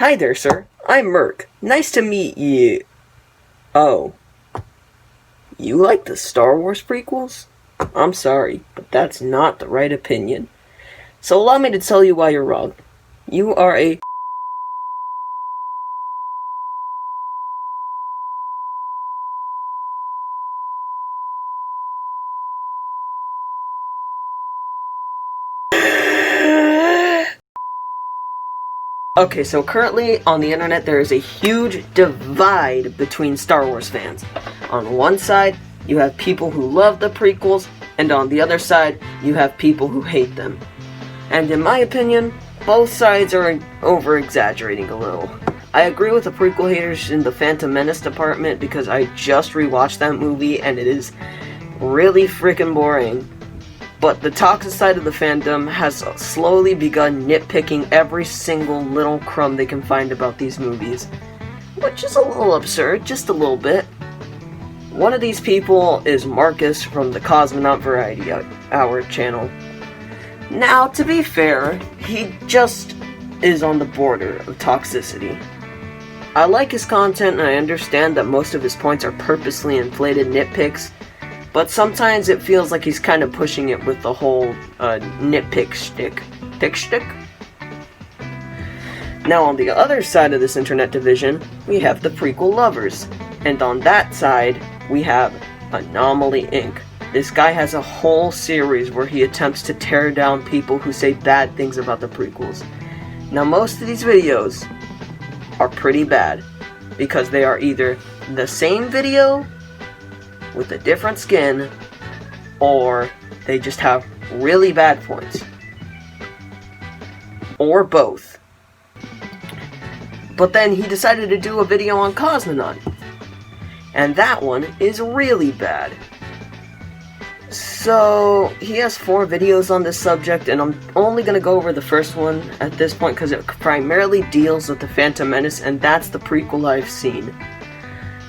Hi there, sir. I'm Merc. Nice to meet you. Oh. You like the Star Wars prequels? I'm sorry, but that's not the right opinion. So allow me to tell you why you're wrong. You are a... Okay, so currently on the internet there is a huge divide between Star Wars fans. On one side, you have people who love the prequels, and on the other side, you have people who hate them. And in my opinion, both sides are over-exaggerating a little. I agree with the prequel haters in the Phantom Menace department because I just rewatched that movie and it is really freaking boring. But the toxic side of the fandom has slowly begun nitpicking every single little crumb they can find about these movies. Which is a little absurd, just a little bit. One of these people is Marcus from the Cosmonaut Variety Hour channel. Now, to be fair, he just is on the border of toxicity. I like his content and I understand that most of his points are purposely inflated nitpicks, but sometimes it feels like he's kind of pushing it with the whole nitpick shtick. Pick shtick? Now on the other side of this internet division, we have the prequel lovers. And on that side, we have Anomaly Inc. This guy has a whole series where he attempts to tear down people who say bad things about the prequels. Now most of these videos are pretty bad, because they are either the same video with a different skin, or they just have really bad points. Or both. But then he decided to do a video on Cosmonaut, and that one is really bad. So, he has 4 videos on this subject, and I'm only going to go over the first one at this point because it primarily deals with the Phantom Menace, and that's the prequel I've seen.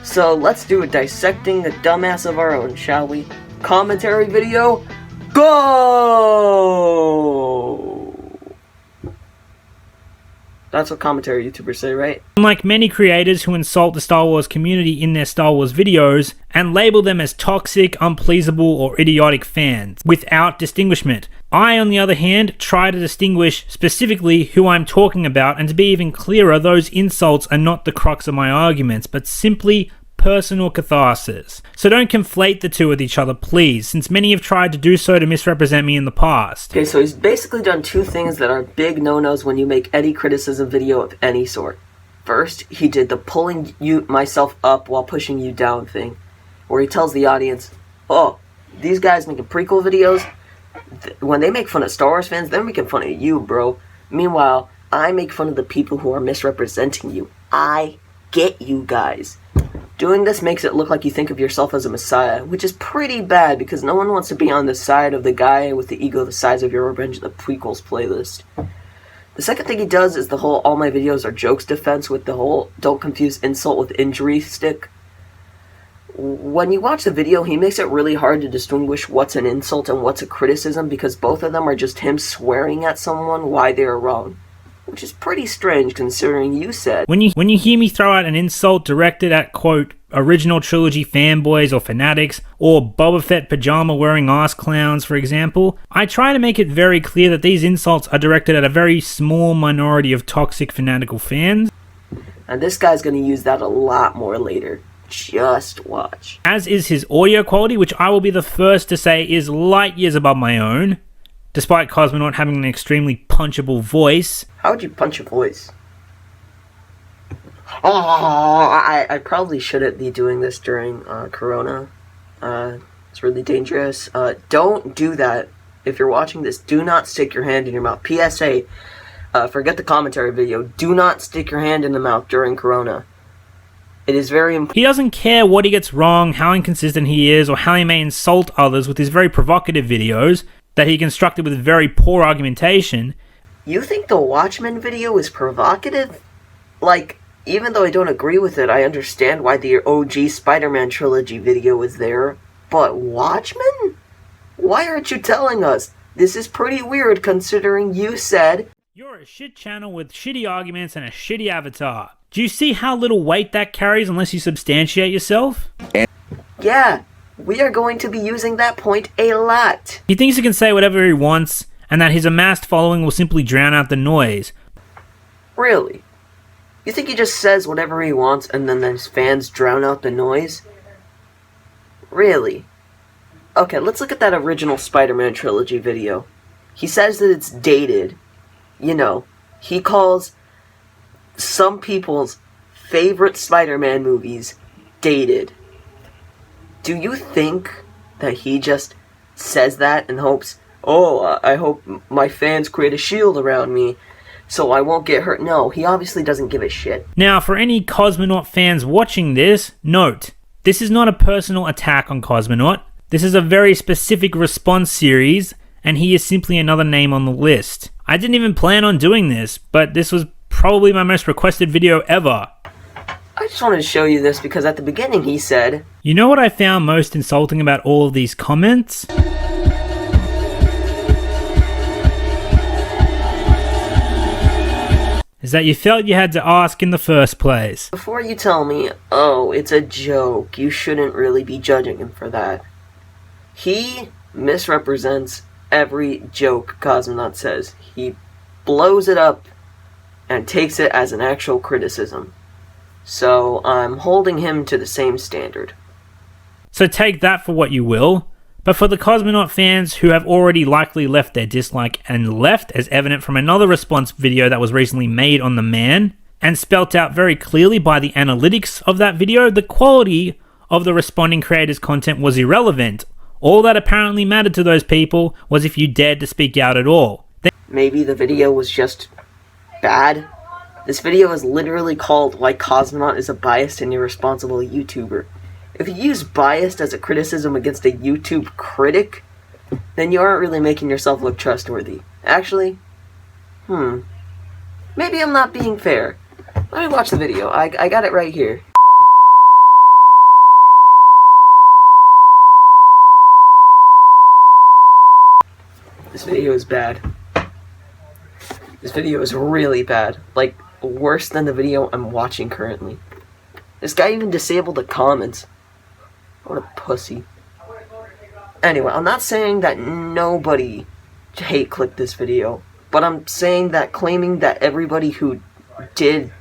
So, let's do a dissecting a dumbass of our own, shall we? Commentary video, go! That's what commentary YouTubers say, right? Unlike many creators who insult the Star Wars community in their Star Wars videos and label them as toxic, unpleasable, or idiotic fans without distinguishment, I, on the other hand, try to distinguish specifically who I'm talking about, and to be even clearer, those insults are not the crux of my arguments, but simply personal catharsis. So don't conflate the two with each other, please, since many have tried to do so to misrepresent me in the past. Okay, so he's basically done 2 things that are big no-nos when you make any criticism video of any sort. First, he did the pulling myself up while pushing you down thing, where he tells the audience, oh, these guys making prequel videos, when they make fun of Star Wars fans, they're making fun of you, bro. Meanwhile, I make fun of the people who are misrepresenting you. I get you guys. Doing this makes it look like you think of yourself as a messiah, which is pretty bad because no one wants to be on the side of the guy with the ego the size of your Revenge of the Prequels playlist. The second thing he does is the whole all my videos are jokes defense with the whole don't confuse insult with injury stick. When you watch the video, he makes it really hard to distinguish what's an insult and what's a criticism because both of them are just him swearing at someone why they are wrong. Which is pretty strange considering you said... When you hear me throw out an insult directed at, quote, original trilogy fanboys or fanatics, or Boba Fett pajama wearing ass clowns, for example, I try to make it very clear that these insults are directed at a very small minority of toxic fanatical fans. And this guy's gonna use that a lot more later. Just watch. As is his audio quality, which I will be the first to say is light years above my own. Despite Cosmonaut having an extremely punchable voice. How would you punch a voice? Oh, I probably shouldn't be doing this during Corona. It's really dangerous. Don't do that. If you're watching this, do not stick your hand in your mouth. PSA, forget the commentary video. Do not stick your hand in the mouth during Corona. It is very important. He doesn't care what he gets wrong, how inconsistent he is, or how he may insult others with his very provocative videos that he constructed with very poor argumentation. You think the Watchmen video is provocative? Like, even though I don't agree with it, I understand why the OG Spider-Man trilogy video is there. But Watchmen? Why aren't you telling us? This is pretty weird considering you said... You're a shit channel with shitty arguments and a shitty avatar. Do you see how little weight that carries unless you substantiate yourself? Yeah, we are going to be using that point a lot. He thinks he can say whatever he wants, and that his amassed following will simply drown out the noise. Really? You think he just says whatever he wants and then his fans drown out the noise? Really? Okay, let's look at that original Spider-Man trilogy video. He says that it's dated. You know, he calls some people's favorite Spider-Man movies dated. Do you think that he just says that and hopes, I hope my fans create a shield around me so I won't get hurt? No, he obviously doesn't give a shit. Now, for any Cosmonaut fans watching this, note, this is not a personal attack on Cosmonaut. This is a very specific response series, and he is simply another name on the list. I didn't even plan on doing this, but this was probably my most requested video ever. I just wanted to show you this because at the beginning he said, you know what I found most insulting about all of these comments? Is that you felt you had to ask in the first place. Before you tell me, oh, it's a joke, you shouldn't really be judging him for that. He misrepresents every joke Cosmonaut says. He blows it up and takes it as an actual criticism. So I'm holding him to the same standard. So take that for what you will. But for the Cosmonaut fans who have already likely left their dislike and left, as evident from another response video that was recently made on the man, and spelt out very clearly by the analytics of that video, the quality of the responding creator's content was irrelevant. All that apparently mattered to those people was if you dared to speak out at all. Maybe the video was just bad? This video is literally called Why Cosmonaut is a Biased and Irresponsible YouTuber. If you use biased as a criticism against a YouTube critic, then you aren't really making yourself look trustworthy. Actually, maybe I'm not being fair. Let me watch the video. I got it right here. This video is bad. This video is really bad. Like, worse than the video I'm watching currently. This guy even disabled the comments. What a pussy. Anyway, I'm not saying that nobody hate-clicked this video, but I'm saying that claiming that everybody who did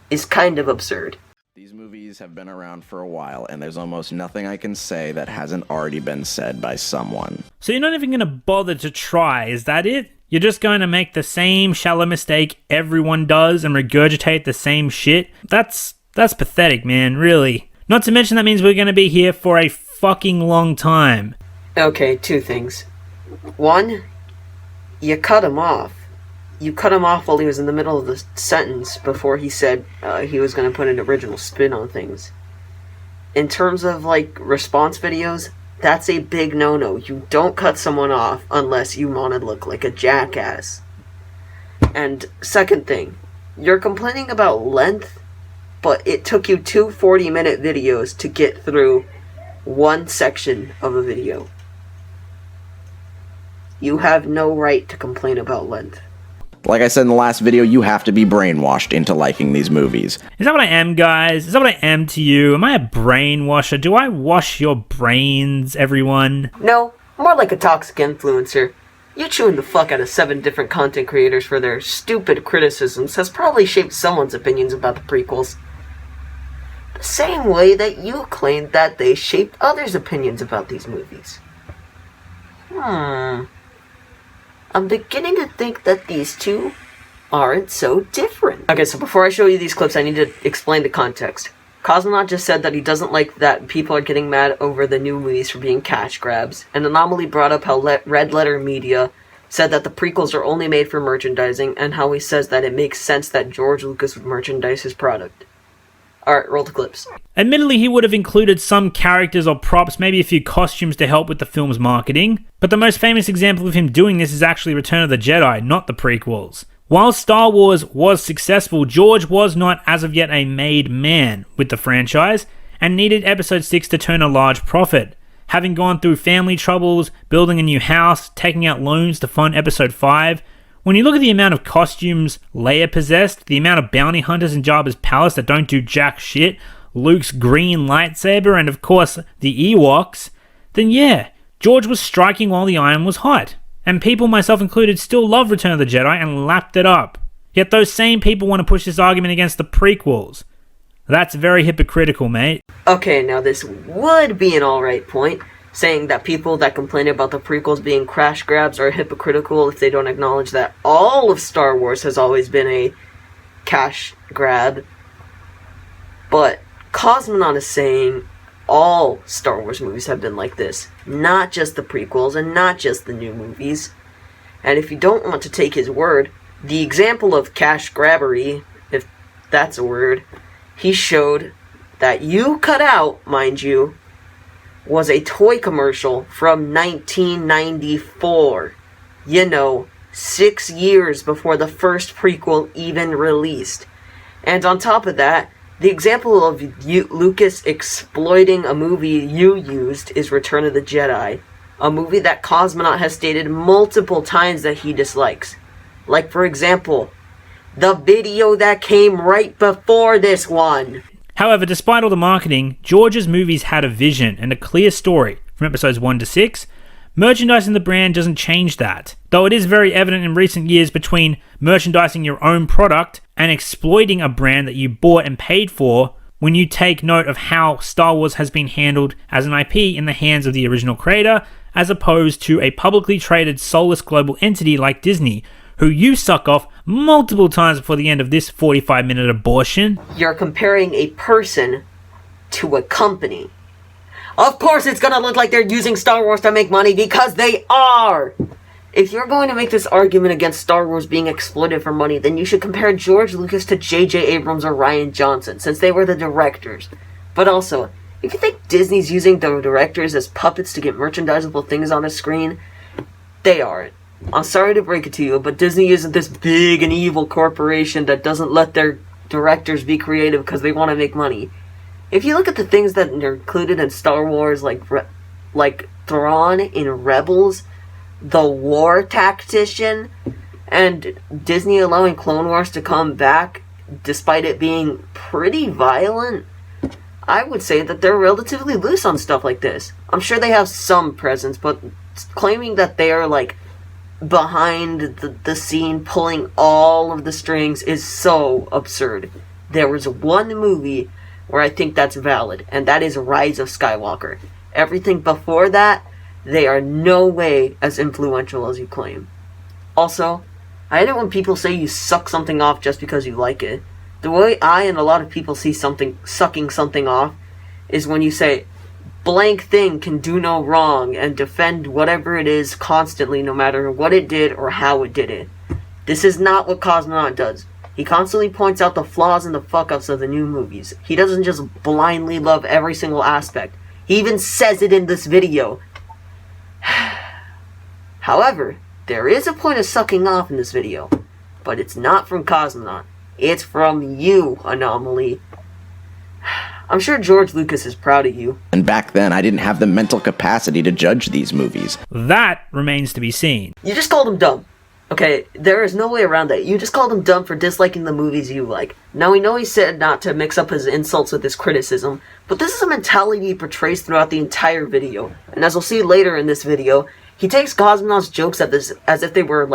is kind of absurd. These movies have been around for a while, and there's almost nothing I can say that hasn't already been said by someone. So you're not even going to bother to try, is that it? You're just going to make the same shallow mistake everyone does and regurgitate the same shit? That's pathetic, man, really. Not to mention that means we're going to be here for a fucking long time. Okay, two things. One, you cut him off. You cut him off while he was in the middle of the sentence before he said he was going to put an original spin on things. In terms of, like, response videos, that's a big no-no. You don't cut someone off unless you want to look like a jackass. And second thing, you're complaining about length, but it took you 2 40-minute videos to get through one section of a video. You have no right to complain about length. Like I said in the last video, you have to be brainwashed into liking these movies. Is that what I am, guys? Is that what I am to you? Am I a brainwasher? Do I wash your brains, everyone? No, more like a toxic influencer. You chewing the fuck out of 7 different content creators for their stupid criticisms has probably shaped someone's opinions about the prequels. The same way that you claimed that they shaped others' opinions about these movies. I'm beginning to think that these two aren't so different. Okay, so before I show you these clips, I need to explain the context. Cosmonaut just said that he doesn't like that people are getting mad over the new movies for being cash grabs, and Anomaly brought up how Red Letter Media said that the prequels are only made for merchandising, and how he says that it makes sense that George Lucas would merchandise his product. Alright, roll the clips. Admittedly, he would have included some characters or props, maybe a few costumes to help with the film's marketing, but the most famous example of him doing this is actually Return of the Jedi, not the prequels. While Star Wars was successful, George was not as of yet a made man with the franchise, and needed Episode 6 to turn a large profit. Having gone through family troubles, building a new house, taking out loans to fund Episode 5, When you look at the amount of costumes Leia possessed, the amount of bounty hunters in Jabba's palace that don't do jack shit, Luke's green lightsaber, and of course the Ewoks, then yeah, George was striking while the iron was hot. And people, myself included, still love Return of the Jedi and lapped it up. Yet those same people want to push this argument against the prequels. That's very hypocritical, mate. Okay, now this would be an alright point, saying that people that complain about the prequels being crash grabs are hypocritical if they don't acknowledge that all of Star Wars has always been a cash grab. But Cosmonaut is saying all Star Wars movies have been like this, not just the prequels and not just the new movies. And if you don't want to take his word, the example of cash grabbery, if that's a word, he showed that you cut out, mind you, was a toy commercial from 1994. 6 years before the first prequel even released. And on top of that, the example of Lucas exploiting a movie you used is Return of the Jedi, a movie that Cosmonaut has stated multiple times that he dislikes. Like, for example, the video that came right before this one. However, despite all the marketing, George's movies had a vision and a clear story from episodes 1 to 6. Merchandising the brand doesn't change that, though it is very evident in recent years between merchandising your own product and exploiting a brand that you bought and paid for when you take note of how Star Wars has been handled as an IP in the hands of the original creator, as opposed to a publicly traded soulless global entity like Disney, who you suck off multiple times before the end of this 45-minute abortion. You're comparing a person to a company. Of course it's gonna look like they're using Star Wars to make money, because they are! If you're going to make this argument against Star Wars being exploited for money, then you should compare George Lucas to J.J. Abrams or Rian Johnson, since they were the directors. But also, if you think Disney's using the directors as puppets to get merchandisable things on a screen, they aren't. I'm sorry to break it to you, but Disney isn't this big and evil corporation that doesn't let their directors be creative because they want to make money. If you look at the things that are included in Star Wars, like Thrawn in Rebels, the War Tactician, and Disney allowing Clone Wars to come back despite it being pretty violent, I would say that they're relatively loose on stuff like this. I'm sure they have some presence, but claiming that they are behind the scene pulling all of the strings is so absurd. There was one movie where I think that's valid, and that is Rise of Skywalker. Everything before that, they are no way as influential as you claim. Also, I hate it when people say you suck something off just because you like it. The way I and a lot of people see sucking something off is when you say, blank thing can do no wrong, and defend whatever it is constantly, no matter what it did or how it did it. This is not what Cosmonaut does. He constantly points out the flaws and the fuck-ups of the new movies. He doesn't just blindly love every single aspect. He even says it in this video. However, there is a point of sucking off in this video, but it's not from Cosmonaut. It's from you, Anomaly. I'm sure George Lucas is proud of you. And back then, I didn't have the mental capacity to judge these movies. That remains to be seen. You just called him dumb. Okay, there is no way around that. You just called him dumb for disliking the movies you like. Now, we know he said not to mix up his insults with his criticism, but this is a mentality he portrays throughout the entire video. And as we'll see later in this video, he takes Cosmonaut's jokes as if they were,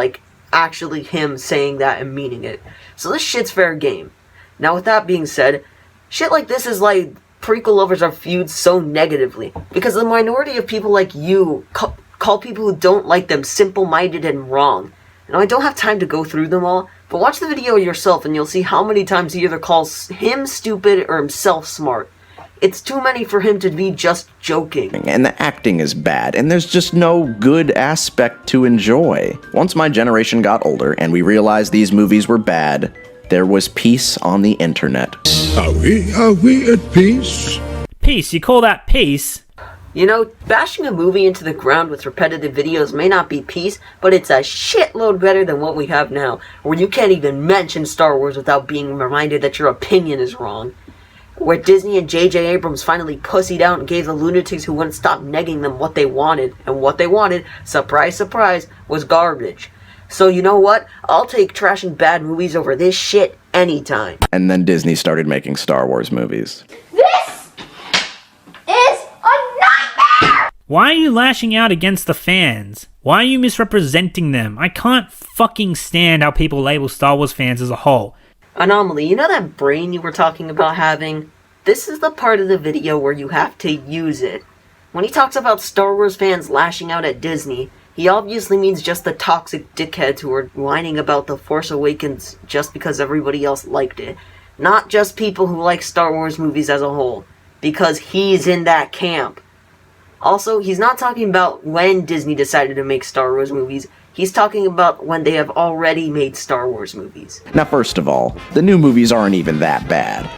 actually him saying that and meaning it. So this shit's fair game. Now, with that being said, shit like this is prequel lovers are viewed so negatively, because the minority of people like you call people who don't like them simple-minded and wrong. Now, I don't have time to go through them all, but watch the video yourself and you'll see how many times he either calls him stupid or himself smart. It's too many for him to be just joking. And the acting is bad, and there's just no good aspect to enjoy. Once my generation got older and we realized these movies were bad, there was peace on the internet. Are we at peace? Peace? You call that peace? You know, bashing a movie into the ground with repetitive videos may not be peace, but it's a shitload better than what we have now, where you can't even mention Star Wars without being reminded that your opinion is wrong. Where Disney and J.J. Abrams finally pussied out and gave the lunatics who wouldn't stop negging them what they wanted, and what they wanted, surprise surprise, was garbage. So you know what? I'll take trashing bad movies over this shit anytime. And then Disney started making Star Wars movies. This is a nightmare! Why are you lashing out against the fans? Why are you misrepresenting them? I can't fucking stand how people label Star Wars fans as a whole. Anomaly, you know that brain you were talking about having? This is the part of the video where you have to use it. When he talks about Star Wars fans lashing out at Disney, he obviously means just the toxic dickheads who are whining about The Force Awakens just because everybody else liked it. Not just people who like Star Wars movies as a whole, because he's in that camp. Also, he's not talking about when Disney decided to make Star Wars movies. He's talking about when they have already made Star Wars movies. Now, first of all, the new movies aren't even that bad.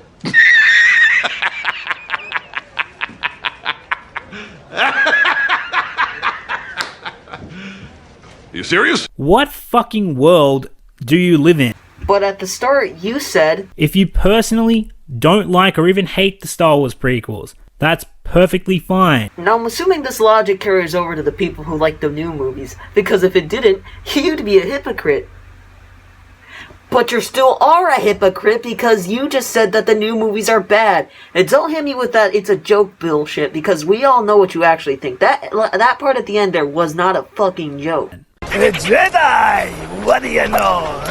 You serious? What fucking world do you live in? But at the start, you said, If you personally don't like or even hate the Star Wars prequels, that's perfectly fine. now I'm assuming this logic carries over to the people who like the new movies, because if it didn't, you'd be a hypocrite. But you still are a hypocrite because you just said that the new movies are bad. And don't hit me with that it's a joke bullshit, because we all know what you actually think. That part at the end there was not a fucking joke. The Jedi! What do you know?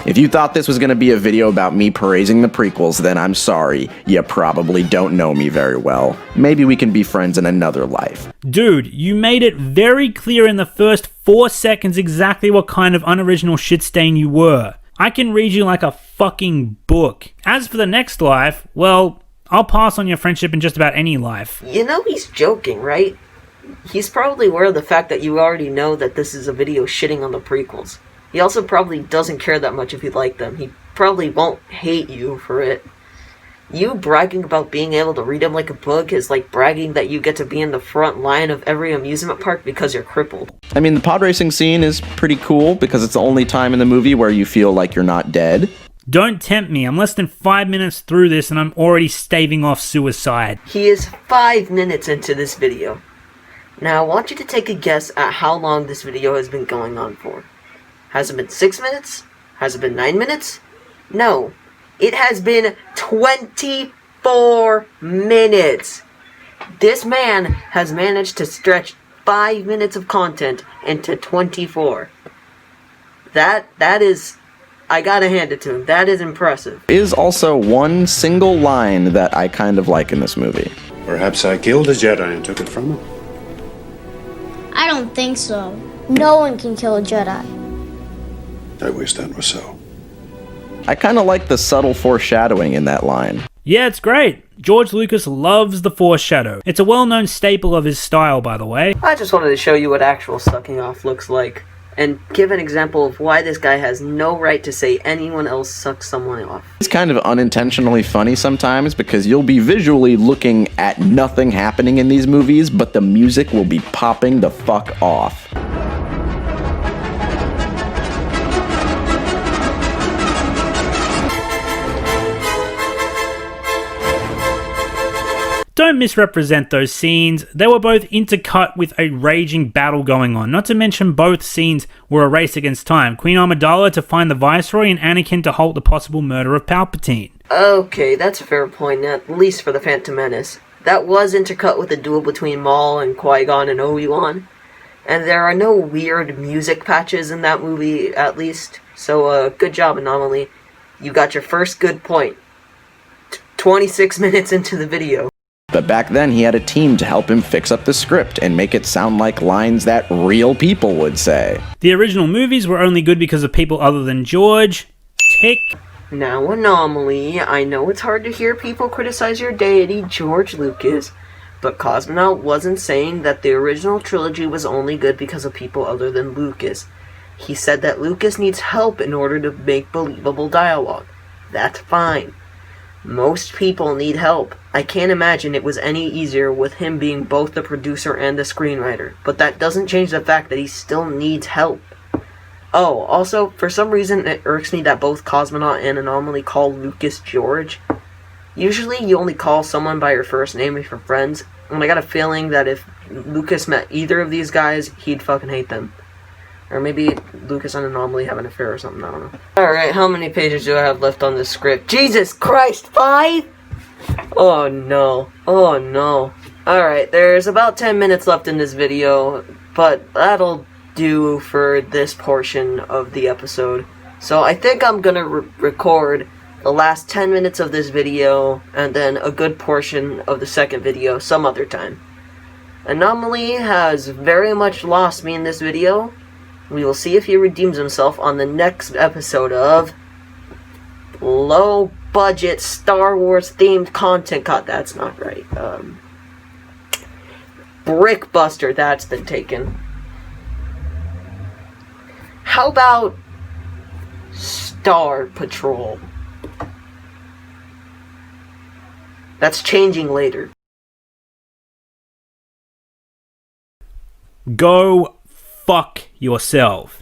If you thought this was going to be a video about me praising the prequels, then I'm sorry. You probably don't know me very well. Maybe we can be friends in another life. Dude, you made it very clear in the first 4 seconds exactly what kind of unoriginal shit stain you were. I can read you like a fucking book. As for the next life, well, I'll pass on your friendship in just about any life. You know he's joking, right? He's probably aware of the fact that you already know that this is a video shitting on the prequels. He also probably doesn't care that much if you like them. He probably won't hate you for it. You bragging about being able to read them like a book is like bragging that you get to be in the front line of every amusement park because you're crippled. I mean, the pod racing scene is pretty cool because it's the only time in the movie where you feel like you're not dead. Don't tempt me. I'm less than 5 minutes through this and I'm already staving off suicide. He is 5 minutes into this video. Now I want you to take a guess at how long this video has been going on for. Has it been 6 minutes? Has it been 9 minutes? No. It has been 24 minutes. This man has managed to stretch 5 minutes of content into 24. That is, I gotta hand it to him. That is impressive. Is also one single line that I kind of like in this movie. Perhaps I killed a Jedi and took it from him. I don't think so. No one can kill a Jedi. I wish that was so. I kind of like the subtle foreshadowing in that line. Yeah, it's great. George Lucas loves the foreshadow. It's a well-known staple of his style, by the way. I just wanted to show you what actual sucking off looks like, and give an example of why this guy has no right to say anyone else sucks someone off. It's kind of unintentionally funny sometimes because you'll be visually looking at nothing happening in these movies, but the music will be popping the fuck off. Don't misrepresent those scenes. They were both intercut with a raging battle going on. Not to mention both scenes were a race against time. Queen Amidala to find the Viceroy and Anakin to halt the possible murder of Palpatine. Okay, that's a fair point, at least for the Phantom Menace. That was intercut with a duel between Maul and Qui-Gon and Obi-Wan. And there are no weird music patches in that movie, at least. So, good job, Anomaly. You got your first good point. 26 minutes into the video. But back then, he had a team to help him fix up the script and make it sound like lines that real people would say. The original movies were only good because of people other than George. Tick. Now, Anomaly, I know it's hard to hear people criticize your deity, George Lucas, but Cosmonaut wasn't saying that the original trilogy was only good because of people other than Lucas. He said that Lucas needs help in order to make believable dialogue. That's fine. Most people need help. I can't imagine it was any easier with him being both the producer and the screenwriter, but that doesn't change the fact that he still needs help. Oh, also, for some reason it irks me that both Cosmonaut and Anomaly call Lucas George. Usually you only call someone by your first name if you're friends, and I got a feeling that if Lucas met either of these guys, he'd fucking hate them. Or maybe Lucas and Anomaly have an affair or something, I don't know. Alright, how many pages do I have left on this script? Jesus Christ, 5?! Oh no. Oh no. Alright, there's about 10 minutes left in this video, but that'll do for this portion of the episode. So I think I'm gonna record the last 10 minutes of this video, and then a good portion of the second video some other time. Anomaly has very much lost me in this video. We will see if he redeems himself on the next episode of low budget Star Wars themed content. That's not right. Brickbuster, that's been taken. How about Star Patrol? That's changing later. Go fuck yourself.